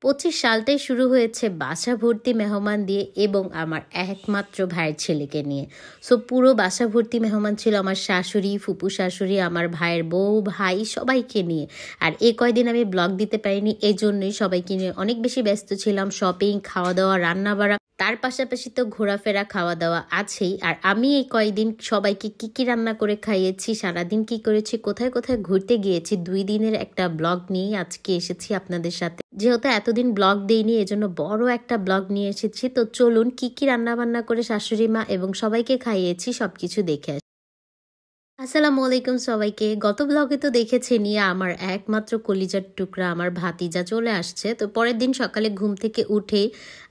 25 সালটাই শুরু হয়েছে বাসা ভর্তি মেহমান দিয়ে এবং আমার একমাত্র ভাইয়ের ছেলেকে নিয়ে। সো পুরো বাসা ভর্তি মেহমান ছিল আমার শাশুড়ি, ফুপু শাশুড়ি, আমার ভাইয়ের বউ, ভাই সবাইকে নিয়ে। আর এই কয়দিন আমি ব্লগ দিতে পারিনি, এই জন্যই সবাইকে নিয়ে অনেক বেশি ব্যস্ত ছিলাম। শপিং, খাওয়া দাওয়া, রান্না বাড়া, তার পাশাপাশি তো ঘোরাফেরা, খাওয়া দাওয়া আছেই। আর আমি এই কয়দিন সবাইকে কি কি রান্না করে খাইয়েছি, সারাদিন কি করেছি, কোথায় কোথায় ঘুরতে গিয়েছি, 2 দিনের একটা ব্লগ নিয়ে আজকে এসেছি আপনাদের সাথে। যেহেতু এতদিন ব্লগ দেইনি, এজন্য বড় একটা ব্লগ নিয়ে এসেছি। তো চলুন কি কি রান্না বান্না করে শাশুড়ি মা এবং সবাইকে খাইয়েছি সবকিছু দেখে আসি। আসসালামু আলাইকুম সবাইকে। গত ব্লগে তো দেখেছেনই আমার একমাত্র কলিজার টুকরা আমার ভাতিজা চলে আসছে। তো পরের দিন সকালে ঘুম থেকে উঠেই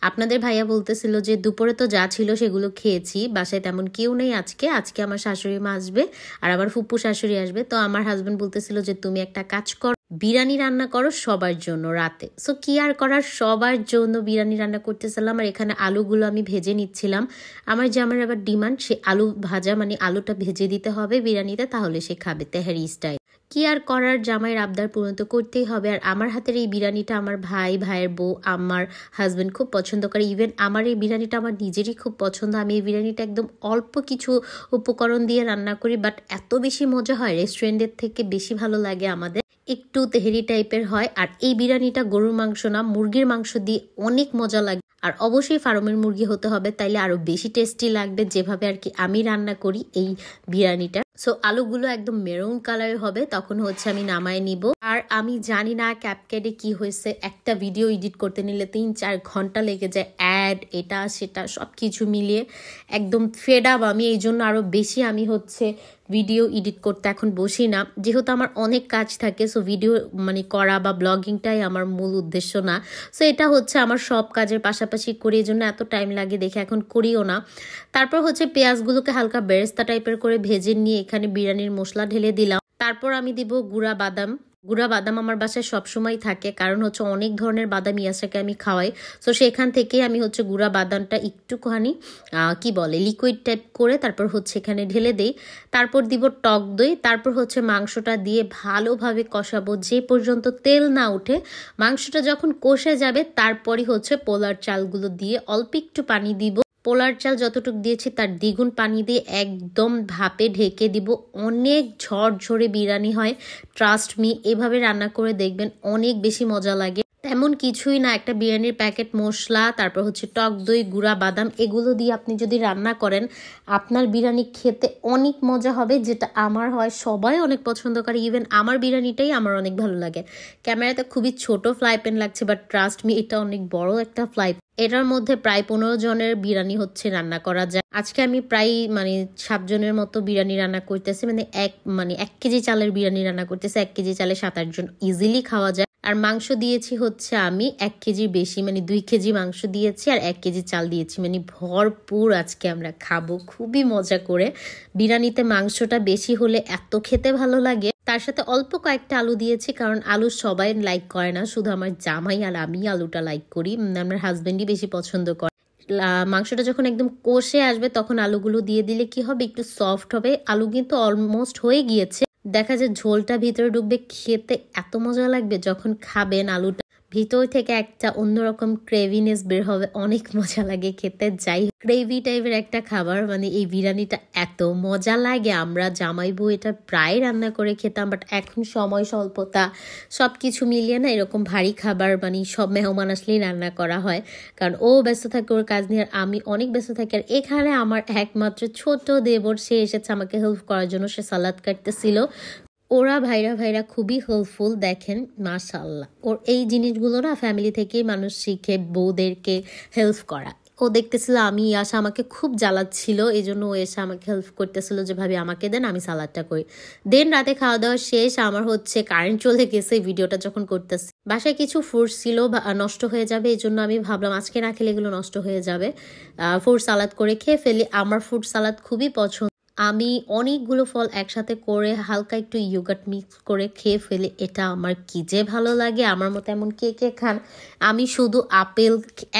আপনাদের ভাইয়া বলতেছিল যে দুপুরে তো যা ছিল সেগুলো খেয়েছি, বাসায় তেমন কেউ নেই আজকে। আজকে আমার শাশুড়ি মা আসবে আর আমার ফুপু শাশুড়ি আসবে। তো আমার হাজবেন্ড বলতেছিল যে তুমি একটা কাজ করো, বিরিয়ানি রান্না করো সবার জন্য রাতে। সো কি আর করার, সবার জন্য বিরিয়ানি রান্না করতেছিলাম। আর এখানে আলুগুলো আমি ভেজে নিচ্ছিলাম। আমার আবার ডিমান্ড, সে আলু ভাজা মানে আলুটা ভেজে দিতে হবে বিরিয়ানিতে, তাহলে সে খাবে তেহারি স্টাইল। কি আর করার, জামাইয়ের আবদার পূরণ তো করতেই হবে। আর আমার হাতের এই বিরিয়ানিটা আমার ভাই, ভাইয়ের বউ, আমার হাজবেন্ড খুব পছন্দ করে। ইভেন আমার এই বিরিয়ানিটা আমার নিজেরই খুব পছন্দ। আমি এই বিরিয়ানিটা একদম অল্প কিছু উপকরণ দিয়ে রান্না করি, বাট এত বেশি মজা হয়, রেস্টুরেন্টের থেকে বেশি ভালো লাগে আমাদের। একটু তেহেরি টাইপের হয়। আর এই বিরিয়ানিটা গরুর মাংস না, মুরগির মাংস দিয়ে অনেক মজা লাগে। আর অবশ্যই ফার্মের মুরগি হতে হবে, তাইলে আরো বেশি টেস্টি লাগবে, যেভাবে আর কি আমি রান্না করি এই বিরিয়ানিটা। সো আলুগুলো একদম মেরুন কালারের হবে, তখন হচ্ছে আমি নামায় নিব। আর আমি জানি না ক্যাপকাটে কি হয়েছে, একটা ভিডিও এডিট করতে নিলে 3-4 ঘন্টা লেগে যায়। অ্যাড, এটা সেটা সব কিছু মিলিয়ে একদম ফেড আপ আমি। এই জন্য আরো বেশি আমি হচ্ছে ভিডিও এডিট করতে এখন বসি না, যেহেতু আমার অনেক কাজ থাকে। সো ভিডিও মানে করা বা ব্লগিংটাই আমার মূল উদ্দেশ্য না। সো এটা হচ্ছে আমার সব কাজের পাশাপাশি করি, এই জন্য এত টাইম লাগে দেখে এখন করিও না। তারপর হচ্ছে পেঁয়াজগুলোকে হালকা বেরেস্তা টাইপের করে ভেজে নিয়ে এখানে বিরিয়ানির মশলা ঢেলে দিলাম। তারপর আমি দিব গুঁড়া বাদাম। গুঁড়া বাদাম আমার বাসায় সবসময় থাকে, কারণ হচ্ছে অনেক ধরনের বাদাম ইয়াসাকে আমি খাওয়াই। সো সেখান থেকে আমি হচ্ছে গুঁড়া বাদামটা একটুখানি কি বলে লিকুইড টাইপ করে তারপর হচ্ছে এখানে ঢেলে দেই। তারপর দিব টক দই। তারপর হচ্ছে মাংসটা দিয়ে ভালোভাবে কষাবো যে পর্যন্ত তেল না উঠে। মাংসটা যখন কষে যাবে তারপরই হচ্ছে পোলার চালগুলো দিয়ে অল্প একটু পানি দিব। পোলার চাল যতটুকু দিয়েছি তার দ্বিগুণ পানি দিয়ে একদম ভাপে ঢেকে দিব। অনেক ঝরঝরে বিরিয়ানি হয়, ট্রাস্ট মি। এভাবে রান্না করে দেখবেন, অনেক বেশি মজা লাগে। তেমন কিছুই না, একটা বিরিয়ানির প্যাকেট মশলা, তারপর হচ্ছে টক দই, গুঁড়া বাদাম, এগুলো দিয়ে আপনি যদি রান্না করেন আপনার বিরিয়ানি খেতে অনেক মজা হবে, যেটা আমার হয়। সবাই অনেক পছন্দ করে, ইভেন আমার বিরিয়ানিটাই আমার অনেক ভালো লাগে। ক্যামেরাতে খুবই ছোট ফ্রাই প্যান লাগছে, বাট ট্রাস্ট মি এটা অনেক বড় একটা ফ্রাই। এটার মধ্যে প্রায় 15 জনের বিরিয়ানি হচ্ছে রান্না করা যায়। আজকে আমি প্রায় 7 জনের মতো বিরিয়ানি রান্না করতেছি, মানে 1 কেজি চালের বিরিয়ানি রান্না করতেছি। 1 কেজি চালে 7-8 জন ইজিলি খাওয়া যায়। আর মাংস দিয়েছি হচ্ছে আমি 1 কেজির বেশি, 2 কেজি মাংস দিয়েছি আর 1 কেজি চাল দিয়েছি, ভরপুর আজকে আমরা খাবো খুবই মজা করে। বিরিয়ানিতে মাংসটা বেশি হলে এত খেতে ভালো লাগে। তার সাথে অল্প কয়েকটা আলু দিয়েছি, কারণ আলু সবাই লাইক করে না, শুধু আমার জামাই আর আমি আলুটা লাইক করি। আমার হাজবেন্ডই বেশি পছন্দ করে। মাংসটা যখন একদম কষে আসবে তখন আলুগুলো দিয়ে দিলে কি হবে, একটু সফট হবে। আলু কিন্তু অলমোস্ট হয়ে গিয়েছে, দেখা যায় ঝোলটা ভিতরে ঢুকবে, খেতে এত মজা লাগবে যখন খাবেন। আলুটা ভিতর থেকে একটা অন্যরকম ক্রেভিনেস বের হবে, অনেক মজা লাগে খেতে। যাই গ্রেভি টাইপের একটা খাবার, এই বিরিয়ানিটা এত মজা লাগে। আমরা জামাই বউ এটা প্রায় রান্না করে খেতাম, বাট এখন সময় স্বল্পতা সবকিছু মিলিয়ে না এরকম ভারী খাবার সব মেহমান আসলেই রান্না করা হয়, কারণ ও ব্যস্ত থাকে ওর কাজ নিয়ে, আর আমি অনেক ব্যস্ত থাকি। আর এখানে আমার একমাত্র ছোট দেবর, সে এসেছে আমাকে হেল্প করার জন্য, সে সালাদ কাটতেছিল। ওরা ভাইরা খুবই হেল্পফুল, দেখেন মাশাআল্লাহ। ওর এই জিনিসগুলো না ফ্যামিলি থেকেই মানুষ শিখে, বউদেরকে হেল্প করা। ও দেখতেছিল আমি আসা আমাকে খুব জ্বালাচ্ছিল, এই জন্য ও এসে আমাকে হেল্প করতেছিল যে ভাবি আমাকে দেন, আমি সালাদটা করি। দেন রাতে খাওয়া দাওয়া শেষ, আমার হচ্ছে কারেন্ট চলে গেছে ভিডিওটা যখন করতেছি। বাসায় কিছু ফ্রুট ছিল, নষ্ট হয়ে যাবে, এই জন্য আমি ভাবলাম আজকে না খেলে এগুলো নষ্ট হয়ে যাবে, ফ্রুট সালাদ করে খেয়ে ফেলি। আমার ফ্রুট সালাদ খুবই পছন্দ, আমি অনেকগুলো ফল একসাথে করে হালকা একটু ইয়োগার্ট মিক্স করে খেয়ে ফেলি। এটা আমার কি যে ভালো লাগে। আমার মতো এমন কে কে খান? আমি শুধু আপেল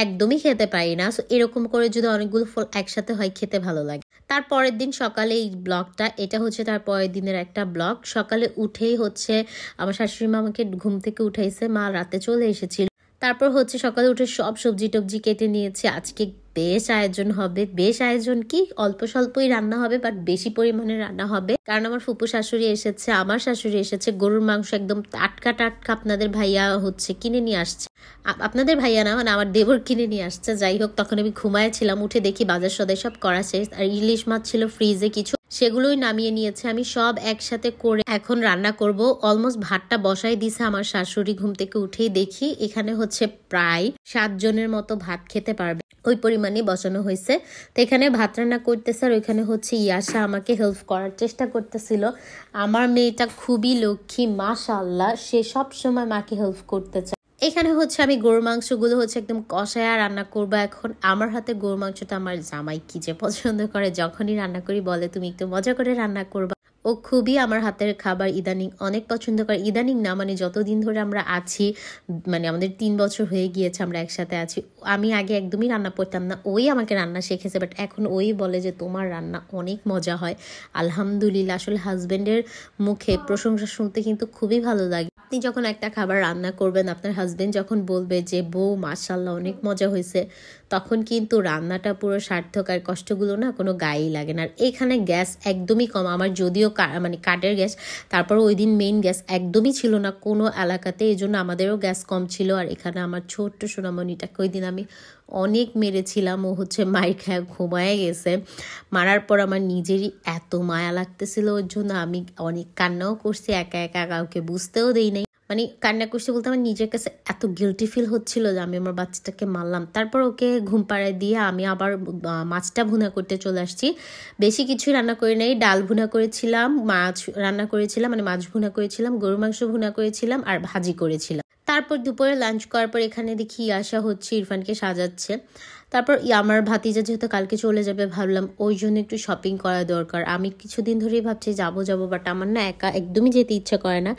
একদমই খেতে পারি না, সো এরকম করে যদি অনেকগুলো ফল একসাথে হয় খেতে ভালো লাগে। তার পরের দিন সকালে এই ব্লগটা, এটা হচ্ছে তার পরের দিনের একটা ব্লগ। সকালে উঠেই হচ্ছে আমার শাশুড়ি মা আমাকে ঘুম থেকে উঠাইছে, মা রাতে চলে এসেছিল। তারপর হচ্ছে সকালে উঠে সব সবজি টবজি কেটে নিয়েছি। আজকে বেশ আয়োজন হবে, বেশ আয়োজন কি অল্প স্বল্পই রান্না হবে, বাট বেশি পরিমাণে রান্না হবে, কারণ আমার ফুপু শাশুড়ি এসেছে, আমার শাশুড়ি এসেছে। গরুর মাংস একদম টাটকা টাটকা আপনাদের ভাইয়া হচ্ছে কিনে নিয়ে আসছে, আপনাদের ভাইয়া না, মানে আমার দেবর কিনে নিয়ে আসছে। যাই হোক, তখন আমি ঘুমাইছিলাম, উঠে দেখি বাজার সদাই সব করা শেষ। আর ইলিশ মাছ ছিল ফ্রিজে কিছু, সেগুলোই নামিয়ে নিয়েছে। আমি সব একসাথে করে এখন রান্না করব। অলমোস্ট ভাতটা বসাই দিছে আমার শাশুড়ি। ঘুম থেকে উঠেই দেখি এখানে হচ্ছে প্রায় 7 জনের মতো ভাত খেতে পারবে, ওই পরিমাণে বসানো হয়েছে। তো এখানে ভাত রান্না করতেছে, আর ওইখানে হচ্ছে ইয়াশা আমাকে হেল্প করার চেষ্টা করতেছিল। আমার মেয়েটা খুবই লক্ষ্মী, মাশাআল্লাহ, সে সব সময় মাকে হেল্প করতে চায়। এখানে হচ্ছে আমি গরুর মাংসগুলো হচ্ছে একদম কষায়া রান্না করবো। এখন আমার হাতে গরুর মাংসটা আমার জামাই কি যে পছন্দ করে, যখনই রান্না করি বলে তুমি একটু মজা করে রান্না করবা। ও খুবই আমার হাতের খাবার ইদানিং অনেক পছন্দ করে। ইদানিং না, মানে যতদিন ধরে আমরা আছি, মানে আমাদের 3 বছর হয়ে গিয়েছে আমরা একসাথে আছি। আমি আগে একদমই রান্না করতাম না, ওই আমাকে রান্না শিখেছে, বাট এখন ওই বলে যে তোমার রান্না অনেক মজা হয়। আলহামদুলিল্লাহ, আসলে হাজবেন্ডের মুখে প্রশংসা শুনতে কিন্তু খুবই ভালো লাগে। আপনি যখন একটা খাবার রান্না করবেন, আপনার হাজবেন্ড যখন বলবে যে বউ মাশাআল্লাহ অনেক মজা হয়েছে, তখন কিন্তু রান্নাটা পুরো সার্থক, আর কষ্টগুলো না কোনো গায়েই লাগে না। আর এখানে গ্যাস একদমই কম আমার, যদিও মানে কাঠের গ্যাস, তারপর ওই দিন মেইন গ্যাস একদমই ছিল না কোনো এলাকাতে, এই জন্য আমাদেরও গ্যাস কম ছিল। আর এখানে আমার ছোট্ট সোনামণিটাকে ওই দিন আমি অনেক মেরেছিলাম, ও হচ্ছে মায়ের খায় ঘুমায় গেছে। মারার পর আমার নিজেরই এত মায়া লাগতেছিল ওর জন্য, আমি অনেক কান্নাও করছি, একা একা কাউকে বুঝতেও দেই নাই। মানে কান্না করছি বলতে আমার নিজের কাছে এত গিল্টি ফিল হচ্ছিল যে আমি আমার বাচ্চাটাকে মারলাম। তারপর ওকে ঘুম পাড়ায় দিয়ে আমি আবার মাছটা ভুনা করতে চলে আসছি। বেশি কিছুই রান্না করে নেই, ডাল ভুনা করেছিলাম, মাছ রান্না করেছিলাম, মানে মাছ ভুনা করেছিলাম, গরুর মাংস ভুনা করেছিলাম, আর ভাজি করেছিলাম। তারপর দুপুরে লাঞ্চ করার পর এখানে দেখি আসা হচ্ছে ইরফানকে সাজাচ্ছে। তারপর আমার ভাতিজা যেহেতু কালকে চলে যাবে, ভাবলাম ওই জন্য একটু শপিং করা দরকার। আমি কিছুদিন ধরেই ভাবছি যাবো, বাট আমার না একা একদমই যেতে ইচ্ছা করে না।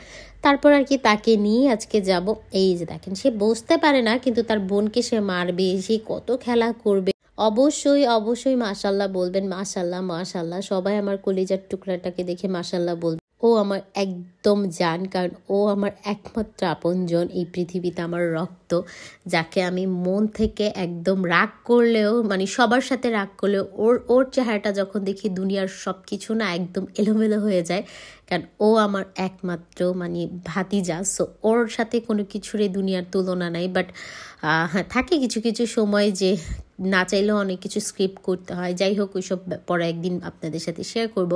তারপর আর কি তাকে নিয়ে আজকে যাব। এই যে দেখেন, সে বসতে পারে না, কিন্তু তার বোনকে সে মারবে, সে কত খেলা করবে। অবশ্যই অবশ্যই মাশাল্লাহ বলবেন, মাশাল্লাহ মাশাল্লাহ। সবাই আমার কলিজার টুকরাটাকে দেখে মাশাল্লাহ বলবেন। ও আমার একদম জান, কারণ ও আমার একমাত্র আপনজন এই পৃথিবীতে, আমার রক্ত, যাকে আমি মন থেকে একদম রাগ করলেও, মানে সবার সাথে রাগ করলেও ওর চেহারাটা যখন দেখি, দুনিয়ার সব কিছু না একদম এলোমেলো হয়ে যায়, কারণ ও আমার একমাত্র মানে ভাতিজা। সো ওর সাথে কোনো কিছুরই দুনিয়ার তুলনা নাই। বাট হ্যাঁ, থাকে কিছু কিছু সময় যে না চাইলেও অনেক কিছু স্ক্রিপ্ট করতে হয়। যাই হোক, ওইসব পরে একদিন আপনাদের সাথে শেয়ার করব।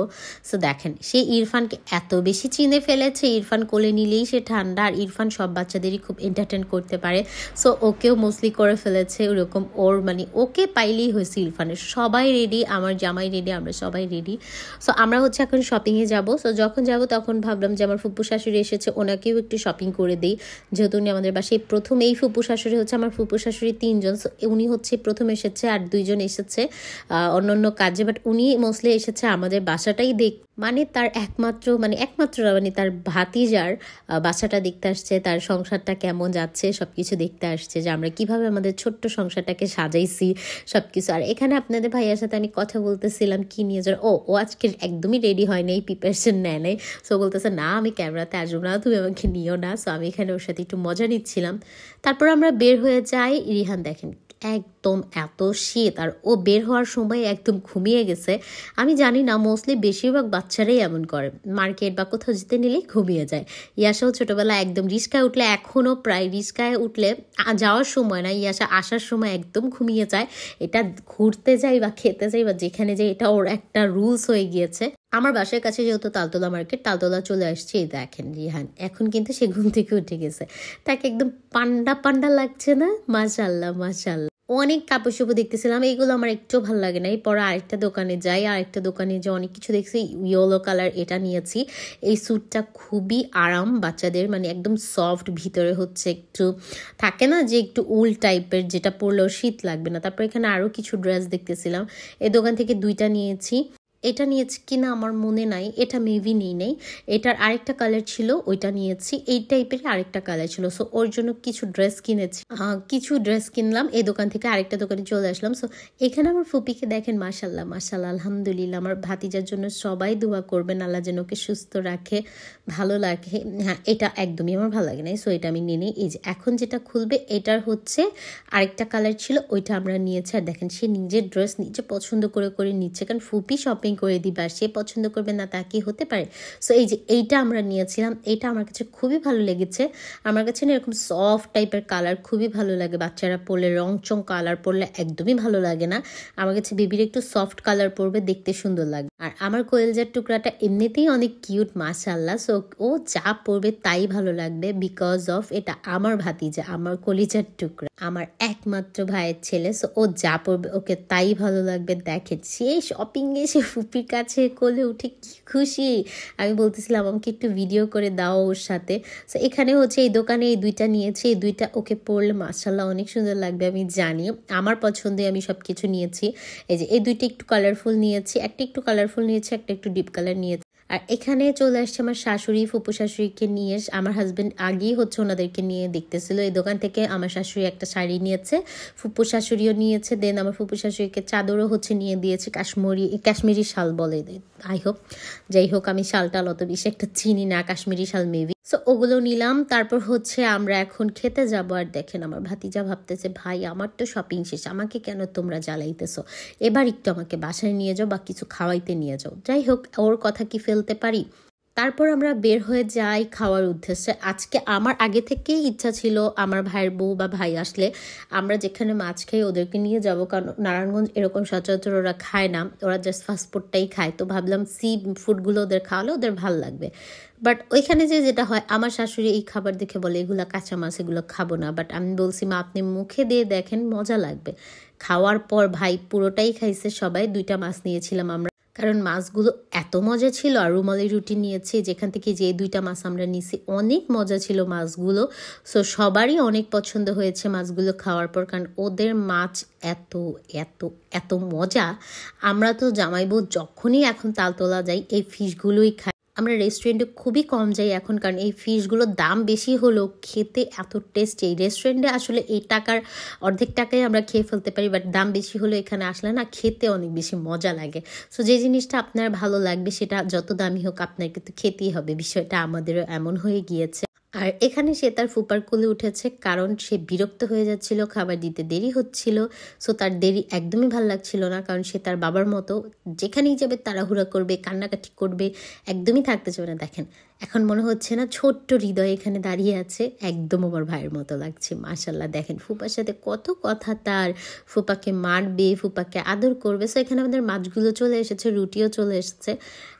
সো দেখেন, সে ইরফানকে এত বেশি চিনে ফেলেছে, ইরফান কোলে নিলেই সে ঠান্ডা। আর ইরফান সব বাচ্চাদেরই খুব এন্টারটেন করতে পারে, সো ওকেও মোস্টলি করে ফেলেছে ওরকম। ওর মানে ওকে পাইলেই হয়েছে ইরফানের। সবাই রেডি, আমার জামাই রেডি, আমরা সবাই রেডি। সো আমরা হচ্ছে এখন শপিংয়ে যাব। সো যখন যাব তখন ভাবলাম যে আমার ফুপু শাশুড়ি এসেছে, ওনাকেও একটু শপিং করে দিই, যেহেতু উনি আমাদের বাসায় প্রথম। এই ফুপু শাশুড়ি হচ্ছে আমার ফুপু শাশুড়ি 3 জন, সো উনি হচ্ছে প্রথম এসেছে, আর 2 জন এসেছে অন্য কাজে, বাট উনি মোস্টলি এসেছে আমাদের বাসাটাই মানে তার একমাত্র মানে তার ভাতিজার বাসাটা দেখতে আসছে, তার সংসারটা কেমন যাচ্ছে সবকিছু দেখতে আসছে, যে আমরা কিভাবে আমাদের ছোট্ট সংসারটাকে সাজাইছি সবকিছু। আর এখানে আপনাদের ভাইয়ার সাথে আমি কথা বলতেছিলাম কি নিয়ে যাওয়ার। ও আজকে একদমই রেডি হয় নাই, প্রিপারেশন নেয় নাই। সো বলতেছে না আমি ক্যামেরাতে আসবো না, তুমি আমাকে নিও না। সো আমি এখানে ওর সাথে একটু মজা নিচ্ছিলাম। তারপর আমরা বের হয়ে যাই। রিহান দেখেন একদম এত শীত, আর ও বের হওয়ার সময় একদম ঘুমিয়ে গেছে। আমি জানি না, মোস্টলি বেশিরভাগ বাচ্চারাই এমন করে, মার্কেট বা কোথাও যেতে নিলেই ঘুমিয়ে যায়। ইয়াসাও ছোটোবেলা একদম রিস্কায় উঠলে, এখনও প্রায় রিস্কায় উঠলে যাওয়ার সময় না, ইয়াসা আসার সময় একদম ঘুমিয়ে যায়। এটা ঘুরতে যাই বা খেতে যাই বা যেখানে যাই, এটা ওর একটা রুলস হয়ে গিয়েছে। আমার বাসার কাছে যেহেতু তালতলা মার্কেট, তালতলা চলে আসছে। এই দেখেন রিহান এখন কিন্তু সে ঘুম থেকে উঠে গেছে, তাকে একদম পান্ডা পান্ডা লাগছে না? মাশাল্লাহ মাশাল্লাহ। অনেক কাপড় চোপড় দেখতেছিলাম, এইগুলো আমার একটু ভালো লাগে না। পরে আরেকটা দোকানে যাই, আরেকটা দোকানে যে অনেক কিছু দেখছি। ইয়েলো কালার এটা নিয়েছি। এই স্যুটটা খুবই আরাম বাচ্চাদের, মানে একদম সফট, ভিতরে হচ্ছে একটু থাকে না যে একটু উল টাইপের, যেটা পরলেও শীত লাগবে না। তারপর এখানে আরও কিছু ড্রেস দেখতেছিলাম, এই দোকান থেকে 2টা নিয়েছি। এটা নিয়েছি কিনা আমার মনে নাই, এটা মেবি নিই নেই। এটার আরেকটা কালার ছিল, ওইটা নিয়েছি। এই টাইপের আরেকটা কালার ছিল। সো ওর জন্য কিছু ড্রেস কিনেছি, কিছু ড্রেস কিনলাম এই দোকান থেকে, আরেকটা দোকানে চলে আসলাম। সো এখানে আমার ফুপিকে দেখেন, মাশাল্লাহ মাশাল্লাহ আলহামদুলিল্লাহ। আমার ভাতিজার জন্য সবাই দোয়া করবেন, আল্লাহ যেন ওকে সুস্থ রাখে, ভালো লাগে। হ্যাঁ, এটা একদমই আমার ভালো লাগে না, সো এটা আমি নিয়ে নিই। এই যে এখন যেটা খুলবে এটার হচ্ছে আরেকটা কালার ছিল, ওইটা আমরা নিয়েছি। আর দেখেন সে নিজের ড্রেস নিজে পছন্দ করে করে নিচ্ছে, কারণ ফুপি শপিং করে দিবে আর সে পছন্দ করবে না তা কি হতে পারে। সো এই যে এইটা আমরা নিয়েছিলাম, এইটা আমার কাছে খুবই ভালো লেগেছে। আমার কাছে না এরকম সফট টাইপের কালার খুবই ভালো লাগে, বাচ্চারা পরলে রংচং কালার পরলে একদমই ভালো লাগে না। আমার কাছে বেবির একটু সফট কালার পরবে, দেখতে সুন্দর লাগে। আর আমার কোয়েলজার টুকরাটা এমনিতেই অনেক কিউট মাশাল্লাহ। সো ও যা পরবে তাই ভালো লাগবে, বিকজ অফ এটা আমার ভাতিজা, আমার কলিজার টুকরা, আমার একমাত্র ভাইয়ের ছেলে। সো ও যা পরবে ওকে তাই ভালো লাগবে। দেখেন সে শপিং এসে ফুপির কাছে কোলে উঠে কি খুশি। আমি বলতেছিলাম আমাকে একটু ভিডিও করে দাও ওর সাথে। সো এখানে হচ্ছে এই দোকানে এই দুইটা নিয়েছি, এই দুইটা ওকে পরলে মাশাল্লাহ অনেক সুন্দর লাগবে, আমি জানি। আমার পছন্দে আমি সব কিছু নিয়েছি। এই যে এই দুইটা একটু কালারফুল নিয়েছি, একটা একটু কালারফুল নিয়েছি, একটা একটু ডিপ কালার নিয়েছি। আর এখানে চলে আসছে আমার শাশুড়ি, ফুপু শাশুড়িকে নিয়ে। আমার হাজব্যান্ড আগেই হচ্ছে ওনাদেরকে নিয়ে দেখতেছিল। এই দোকান থেকে আমার শাশুড়ি একটা শাড়ি নিয়েছে, ফুপু শাশুড়িও নিয়েছে। দেন আমার ফুপু শাশুড়িকে চাদরও হচ্ছে নিয়ে দিয়েছে, কাশ্মীরি শাল বলে, আই হোপ। যাই হোক, আমি শালটা অত বেশি একটা চিনি না, কাশ্মীরি শাল মেবি। সো ওগুলো নিলাম। তারপর হচ্ছে আমরা এখন খেতে যাব। আর দেখেন আমার ভাতিজা ভাবতেছে, ভাই আমার তো শপিং শেষ, আমাকে কেন তোমরা জ্বালাইতেছো, এবার একটু আমাকে বাসায় নিয়ে যাও বা কিছু খাওয়াইতে নিয়ে যাও। যাই হোক, ওর কথা কি ফেলতে পারি। তারপর আমরা বের হয়ে যাই খাওয়ার উদ্দেশ্যে। আজকে আমার আগে থেকেই ইচ্ছা ছিল আমার ভাইয়ের বউ বা ভাই আসলে আমরা যেখানে মাছ খাই ওদেরকে নিয়ে যাব, কারণ নারায়ণগঞ্জ এরকম সচরাচর ওরা খায় না, ওরা জাস্ট ফাস্টফুডটাই খায়। তো ভাবলাম সি ফুডগুলো ওদের খাওয়ালে ওদের ভালো লাগবে। বাট ওইখানে যেটা হয়, আমার শাশুড়ি এই খাবার দেখে বলে এগুলো কাঁচা মাছ, এগুলো খাবো না। বাট আমি বলছি মা আপনি মুখে দিয়ে দেখেন, মজা লাগবে। খাওয়ার পর ভাই পুরোটাই খাইছে সবাই। 2টা মাছ নিয়েছিলাম আমরা, কারণ মাছগুলো এত মজা ছিল। আর রুমালি রুটি নিয়েছি, যেখান থেকে যে 2টা মাছ আমরা নিছি, অনেক মজা ছিল মাছগুলো। সো সবারই অনেক পছন্দ হয়েছে মাছগুলো খাওয়ার পর, কারণ ওদের মাছ এত এত এত মজা। আমরা তো জামাইবু যখনই এখন তালতলা যাই এই ফিশগুলোই খাই। আমরা রেস্টুরেন্টে খুবই কম যাই এখন, কারণ এই ফিশগুলোর দাম বেশি হলেও খেতে এত টেস্টি। এই রেস্টুরেন্টে আসলে এই টাকার অর্ধেক টাকায় আমরা খেয়ে ফেলতে পারি, বাট দাম বেশি হলেও এখানে আসলে না খেতে অনেক বেশি মজা লাগে। সো যে জিনিসটা আপনার ভালো লাগবে সেটা যত দামি হোক আপনার কিন্তু খেতেই হবে, বিষয়টা আমাদেরও এমন হয়ে গিয়েছে। আর এখানে সে তার ফুপার কোলে উঠেছে, কারণ সে বিরক্ত হয়ে যাচ্ছিল, খাবার দিতে দেরি হচ্ছিল। সো তার দেরি একদমই ভাল লাগছিল না, কারণ সে তার বাবার মতো যেখানেই যাবে তাড়াহুড়া করবে, কান্নাকাটি করবে, একদমই থাকতে চাবে না। দেখেন এখন মনে হচ্ছে না ছোট্ট হৃদয় এখানে দাঁড়িয়ে আছে, একদম আমার ভাইয়ের মতো লাগছে মাশাল্লাহ। দেখেন ফুপার সাথে কত কথা তার, ফুপাকে মারবে, ফুপাকে আদর করবে। সো এখানে আমাদের মাছগুলো চলে এসেছে, রুটিও চলে এসেছে,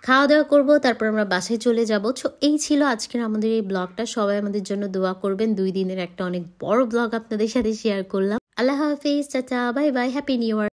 খাওয়া দাওয়া করবো, তারপর আমরা বাসায় চলে যাবো। সো এই ছিল আজকের আমাদের এই ব্লগটা। সবাই আমাদের জন্য দোয়া করবেন। 2 দিনের একটা অনেক বড় ব্লগ আপনাদের সাথে শেয়ার করলাম। আল্লাহ হাফিজ, tata, bye bye, happy new ইয়ার।